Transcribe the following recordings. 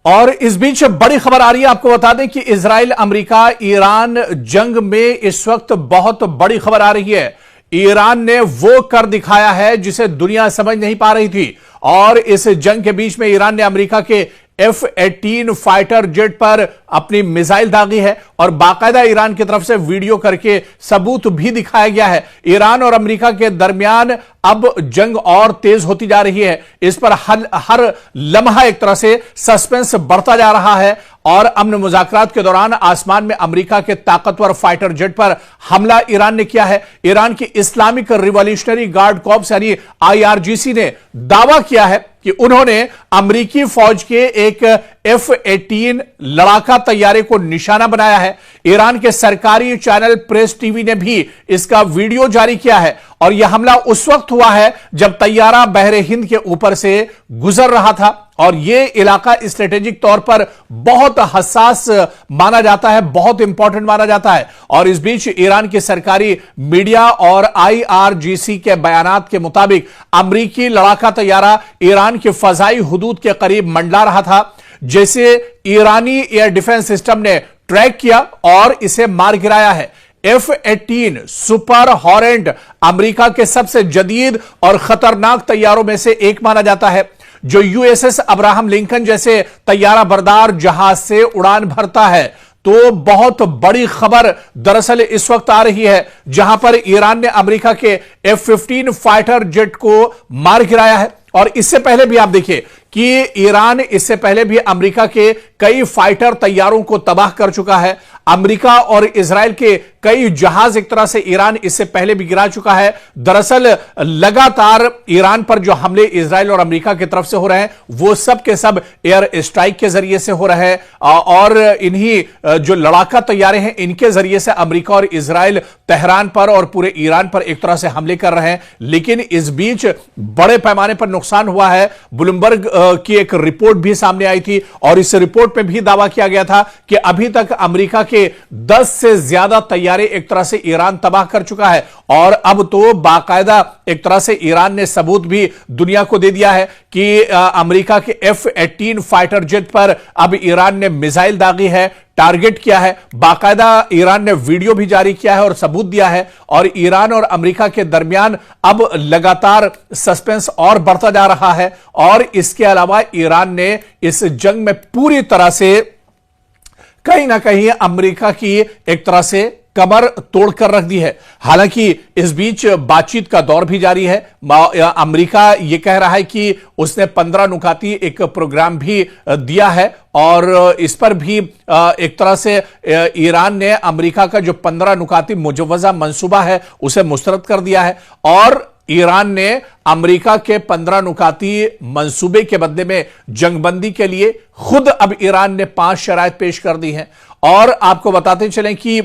और इस बीच बड़ी खबर आ रही है, आपको बता दें कि इजराइल, अमेरिका, ईरान जंग में इस वक्त बहुत बड़ी खबर आ रही है। ईरान ने वो कर दिखाया है जिसे दुनिया समझ नहीं पा रही थी, और इस जंग के बीच में ईरान ने अमेरिका के F-18 फाइटर जेट पर अपनी मिसाइल दागी है, और बाकायदा ईरान की तरफ से वीडियो करके सबूत भी दिखाया गया है। ईरान और अमेरिका के दरमियान अब जंग और तेज होती जा रही है। इस पर हर लम्हा एक तरह से सस्पेंस बढ़ता जा रहा है, और अमन मुज़ाकरात के दौरान आसमान में अमेरिका के ताकतवर फाइटर जेट पर हमला ईरान ने किया है। ईरान की इस्लामिक रिवॉल्यूशनरी गार्ड कॉर्प्स यानी IRGC ने दावा किया है कि उन्होंने अमेरिकी फौज के एक F-18 लड़ाका तैयारे को निशाना बनाया है। ईरान के सरकारी चैनल प्रेस टीवी ने भी इसका वीडियो जारी किया है, और यह हमला उस वक्त हुआ है जब तैयारा बहरे हिंद के ऊपर से गुजर रहा था, और यह इलाका स्ट्रेटेजिक तौर पर बहुत हसास माना जाता है, बहुत इंपॉर्टेंट माना जाता है। और इस बीच ईरान की सरकारी मीडिया और IRGC के बयानात के मुताबिक अमेरिकी लड़ाका तैयारा ईरान की फजाई हुदूद के करीब मंडला रहा था, जैसे ईरानी एयर डिफेंस सिस्टम ने ट्रैक किया और इसे मार गिराया है। F-18 सुपर हॉरेंट अमेरिका के सबसे जदीद और खतरनाक तैयारों में से एक माना जाता है, जो USS अब्राहम लिंकन जैसे तैयारा बरदार जहाज से उड़ान भरता है। तो बहुत बड़ी खबर दरअसल इस वक्त आ रही है, जहां पर ईरान ने अमेरिका के F-15 फाइटर जेट को मार गिराया है। और इससे पहले भी आप देखिए कि ईरान इससे पहले भी अमेरिका के कई फाइटर तैयारों को तबाह कर चुका है। अमेरिका और इजराइल के कई जहाज एक तरह से ईरान इससे पहले भी गिरा चुका है। दरअसल लगातार ईरान पर जो हमले इजराइल और अमेरिका की तरफ से हो रहे हैं, वो सब के सब एयर स्ट्राइक के जरिए से हो रहे हैं, और इन्हीं जो लड़ाका तैयारे हैं इनके जरिए से अमेरिका और इजराइल तेहरान पर और पूरे ईरान पर एक तरह से हमले कर रहे हैं। लेकिन इस बीच बड़े पैमाने पर नुकसान हुआ है। ब्लूमबर्ग की एक रिपोर्ट भी सामने आई थी, और इस रिपोर्ट में भी दावा किया गया था कि अभी तक अमेरिका के 10 से ज्यादा तैयारे एक तरह से ईरान तबाह कर चुका है। और अब तो बाकायदा एक तरह से ईरान ने सबूत भी दुनिया को दे दिया है कि अमेरिका के F-18 फाइटर जेट पर अब ईरान ने मिसाइल दागी है, टारगेट किया है। बाकायदा ईरान ने वीडियो भी जारी किया है और सबूत दिया है, और ईरान और अमेरिका के दरमियान अब लगातार सस्पेंस और बढ़ता जा रहा है। और इसके अलावा ईरान ने इस जंग में पूरी तरह से कहीं ना कहीं अमेरिका की एक तरह से कमर तोड़कर रख दी है। हालांकि इस बीच बातचीत का दौर भी जारी है। अमेरिका यह कह रहा है कि उसने 15 नुकाती एक प्रोग्राम भी दिया है, और इस पर भी एक तरह से ईरान ने अमेरिका का जो 15 नुकाती मुजव्वजा मंसूबा है उसे मुस्तरद कर दिया है। और ईरान ने अमेरिका के 15 नुकाती मंसूबे के बदले में जंगबंदी के लिए खुद अब ईरान ने 5 शराइत पेश कर दी हैं। और आपको बताते चलें कि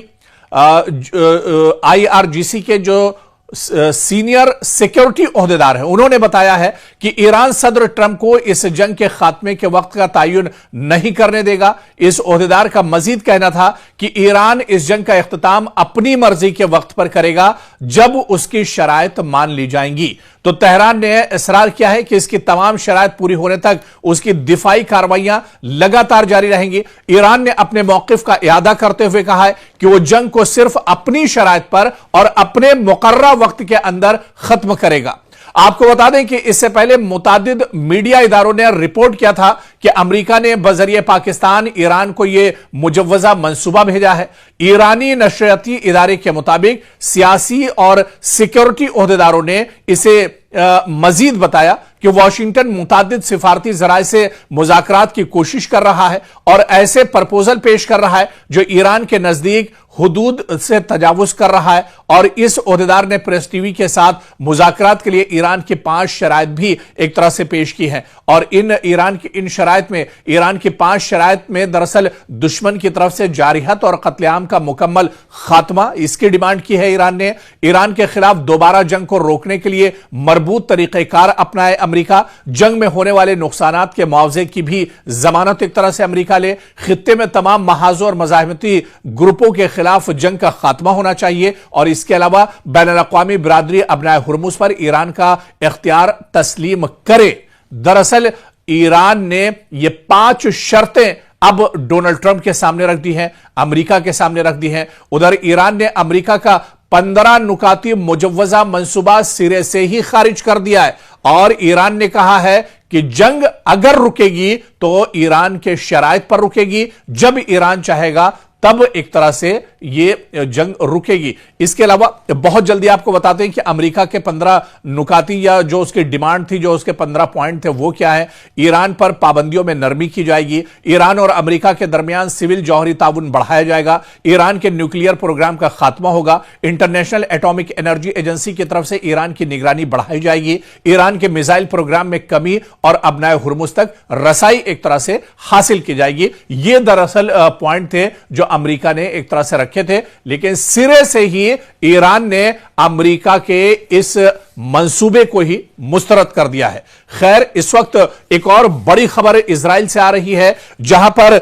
IRGC के जो सीनियर सिक्योरिटी ओहदेदार हैं, उन्होंने बताया है कि ईरान सदर ट्रंप को इस जंग के खात्मे के वक्त का तयन नहीं करने देगा। इस ओहदेदार का मजीद कहना था कि ईरान इस जंग का इख्तिताम अपनी मर्जी के वक्त पर करेगा, जब उसकी शराइत मान ली जाएंगी। तो तेहरान ने इसरार किया है कि इसकी तमाम शराइत पूरी होने तक उसकी दिफाई कार्रवाइयां लगातार जारी रहेंगी। ईरान ने अपने मौकिफ का इयादा करते हुए कहा है कि वो जंग को सिर्फ अपनी शराइत पर और अपने मुकर्रर वक्त के अंदर खत्म करेगा। आपको बता दें कि इससे पहले मुतादिद मीडिया इदारों ने रिपोर्ट किया था कि अमेरिका ने बजरिए पाकिस्तान ईरान को यह मुजव्वजा मंसूबा भेजा है। ईरानी नशरियाती इदारे के मुताबिक सियासी और सिक्योरिटी ओहदेदारों ने इसे मजीद बताया कि वाशिंगटन मुतादिद सिफारती जराए से मुज़ाकरात की कोशिश कर रहा है, और ऐसे प्रपोजल पेश कर रहा है जो ईरान के नजदीक हुदूद से तजावुज कर रहा है। और इस ओहदेदार ने प्रेस टीवी के साथ मुज़ाकरात के लिए ईरान की 5 शराइत भी एक तरह से पेश की हैं। और ईरान की 5 शराइत में दरअसल दुश्मन की तरफ से जारिहत और कत्लेआम का मुकम्मल खात्मा, इसकी डिमांड की है ईरान ने। ईरान के खिलाफ दोबारा जंग को रोकने के लिए मरबूत तरीक़ेकार अपनाए अमेरिका। जंग में होने वाले नुकसानात के मुआवजे की भी जमानत एक तरह से अमेरिका ले। खित्ते में तमाम महाजों और मज़ाहमती ग्रुपों के खिलाफ जंग का खात्मा होना चाहिए, और इसके अलावा बैनुल-अक़वामी बिरादरी अपनाए हुर्मुज़ पर ईरान का इख्तियार तस्लीम करे। दरअसल ईरान ने ये 5 शर्तें अब डोनाल्ड ट्रंप के सामने रख दी हैं, अमेरिका के सामने रख दी हैं। उधर ईरान ने अमेरिका का 15 नुकाती मुजव्वजा मंसूबा सिरे से ही खारिज कर दिया है और ईरान ने कहा है कि जंग अगर रुकेगी तो ईरान के शराइत पर रुकेगी, जब ईरान चाहेगा तब एक तरह से ये जंग रुकेगी। इसके अलावा बहुत जल्दी आपको बताते हैं कि अमेरिका के 15 नुकाती या जो उसकी डिमांड थी, जो उसके 15 पॉइंट थे, वो क्या है। ईरान पर पाबंदियों में नरमी की जाएगी, ईरान और अमेरिका के दरमियान सिविल जौहरी ताउन बढ़ाया जाएगा, ईरान के न्यूक्लियर प्रोग्राम का खात्मा होगा, इंटरनेशनल एटॉमिक एनर्जी एजेंसी की तरफ से ईरान की निगरानी बढ़ाई जाएगी, ईरान के मिसाइल प्रोग्राम में कमी और अबनाए हुर्मुज तक रसाई एक तरह से हासिल की जाएगी। ये दरअसल पॉइंट थे जो अमेरिका ने एक तरह से रखे थे, लेकिन सिरे से ही ईरान ने अमेरिका के इस मंसूबे को ही मुस्तरद कर दिया है। खैर, इस वक्त एक और बड़ी खबर इजराइल से आ रही है, जहां पर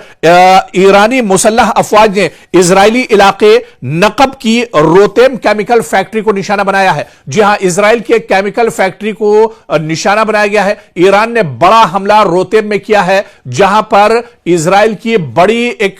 ईरानी मुसल्लह अफवाज ने इजरायली इलाके नकब की रोतेम केमिकल फैक्ट्री को निशाना बनाया है। जी हां, इजराइल की केमिकल फैक्ट्री को निशाना बनाया गया है। ईरान ने बड़ा हमला रोतेम में किया है, जहां पर इजराइल की बड़ी एक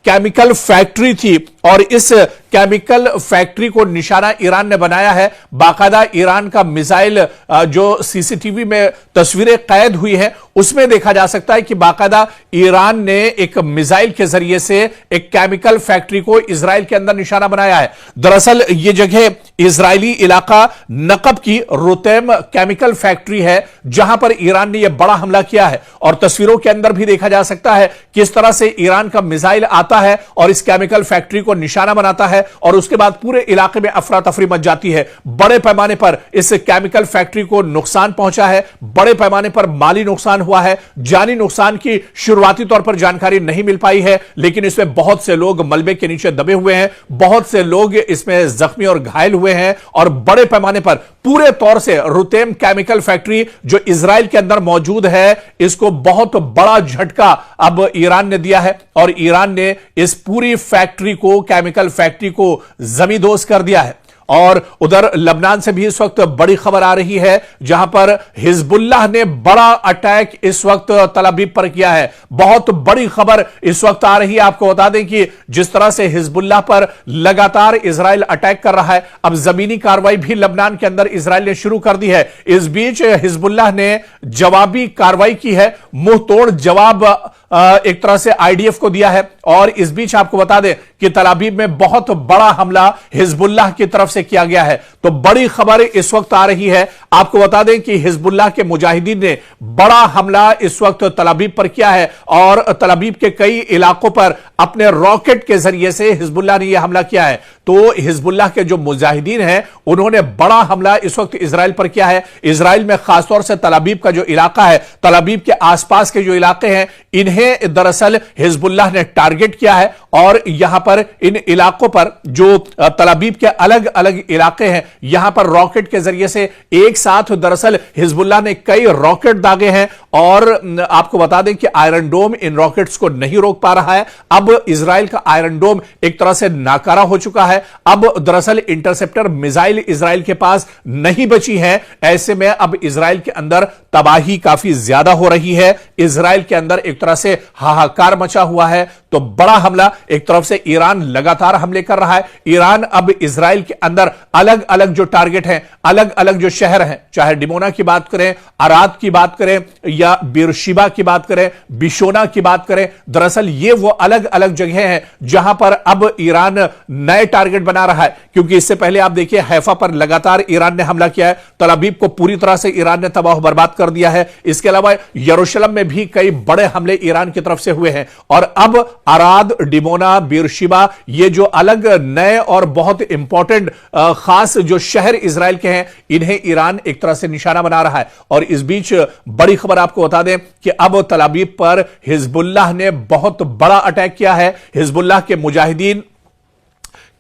केमिकल फैक्ट्री थी और इस केमिकल फैक्ट्री को निशाना ईरान ने बनाया है। बाकायदा ईरान का मिसाइल जो सीसीटीवी में तस्वीरें कैद हुई है, उसमें देखा जा सकता है कि बाकायदा ईरान ने एक मिसाइल के जरिए से एक केमिकल फैक्ट्री को इजराइल के अंदर निशाना बनाया है। दरअसल यह जगह इजरायली इलाका नकब की रोतेम केमिकल फैक्ट्री है, जहां पर ईरान ने यह बड़ा हमला किया है और तस्वीरों के अंदर भी देखा जा सकता है किस तरह से ईरान का मिसाइल आता है और इस केमिकल फैक्ट्री को निशाना बनाता है और उसके बाद पूरे इलाके में अफरा तफरी मच जाती है। बड़े पैमाने पर इस केमिकल फैक्ट्री को नुकसान पहुंचा है, बड़े पैमाने पर माली नुकसान हुआ है। जानी नुकसान की शुरुआती तौर पर जानकारी नहीं मिल पाई है, लेकिन इसमें बहुत से लोग मलबे के नीचे दबे हुए हैं, बहुत से लोग इसमें जख्मी और घायल हुए हैं और बड़े पैमाने पर पूरे तौर से रुतेम केमिकल फैक्ट्री जो इजराइल के अंदर मौजूद है, इसको बहुत बड़ा झटका अब ईरान ने दिया है और ईरान ने इस पूरी फैक्ट्री को, केमिकल फैक्ट्री को जमींदोज कर दिया है। और उधर लबनान से भी इस वक्त बड़ी खबर आ रही है, जहां पर हिजबुल्लाह ने बड़ा अटैक इस वक्त तल अवीव पर किया है। बहुत बड़ी खबर इस वक्त आ रही है। आपको बता दें कि जिस तरह से हिजबुल्लाह पर लगातार इजराइल अटैक कर रहा है, अब जमीनी कार्रवाई भी लबनान के अंदर इजराइल ने शुरू कर दी है। इस बीच हिजबुल्लाह ने जवाबी कार्रवाई की है, मुंह तोड़ जवाब एक तरह से आईडीएफ को दिया है। और इस बीच आपको बता दें कि तल अवीव में बहुत बड़ा हमला हिजबुल्लाह की तरफ से किया गया है। तो बड़ी खबर इस वक्त आ रही है। आपको बता दें कि हिजबुल्लाह के मुजाहिदीन ने बड़ा हमला इस वक्त तल अवीव पर किया है और तल अवीव के कई इलाकों पर अपने रॉकेट के जरिए से हिजबुल्लाह ने यह हमला किया है। तो हिजबुल्लाह के जो मुजाहिदीन हैं, उन्होंने बड़ा हमला इस वक्त इजराइल पर किया है। इजराइल में खासतौर से तल अवीव का जो इलाका है, तल अवीव के आसपास के जो इलाके हैं, इन्हें दरअसल हिजबुल्लाह ने टारगेट किया है और यहां पर इन इलाकों पर जो तल अवीव के अलग अलग इलाके हैं, यहां पर रॉकेट के जरिए से एक साथ दरअसल हिजबुल्लाह ने कई रॉकेट दागे हैं। और आपको बता दें कि आयरन डोम इन रॉकेट्स को नहीं रोक पा रहा है। अब इजराइल का आयरन डोम एक तरह से नाकारा हो चुका है। अब दरअसल इंटरसेप्टर मिसाइल इजराइल के पास नहीं बची है। ऐसे में अब इजराइल के अंदर तबाही काफी ज्यादा हो रही है। इजराइल के अंदर एक तरह से हाहाकार मचा हुआ है। तो बड़ा हमला, एक तरफ से ईरान लगातार हमले कर रहा है। ईरान अब इजराइल के अंदर अलग अलग जो टारगेट हैं, अलग अलग जो शहर हैं, चाहे डिमोना की बात करें, अराद की बात करें या बीरशिबा की बात करें, बिशोना की बात करें, दरअसल ये वो अलग अलग जगह हैं जहां पर अब ईरान नए टारगेट बना रहा है। क्योंकि इससे पहले आप देखिए, हैफा पर लगातार ईरान ने हमला किया है, तल अवीव को पूरी तरह से ईरान ने तबाह बर्बाद कर दिया है। इसके अलावा यरूशलेम में भी कई बड़े हमले ईरान की तरफ से हुए हैं और अब अराद, डिमोना, बीरशिबा, ये जो अलग नए और बहुत इंपॉर्टेंट खास जो शहर इजराइल के हैं, इन्हें ईरान एक तरह से निशाना बना रहा है। और इस बीच बड़ी खबर आपको बता दें कि अब तल अवीव पर हिजबुल्लाह ने बहुत बड़ा अटैक किया है। हिजबुल्लाह के मुजाहिदीन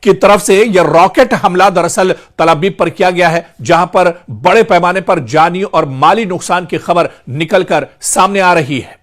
की तरफ से यह रॉकेट हमला दरअसल तल अवीव पर किया गया है, जहां पर बड़े पैमाने पर जानी और माली नुकसान की खबर निकलकर सामने आ रही है।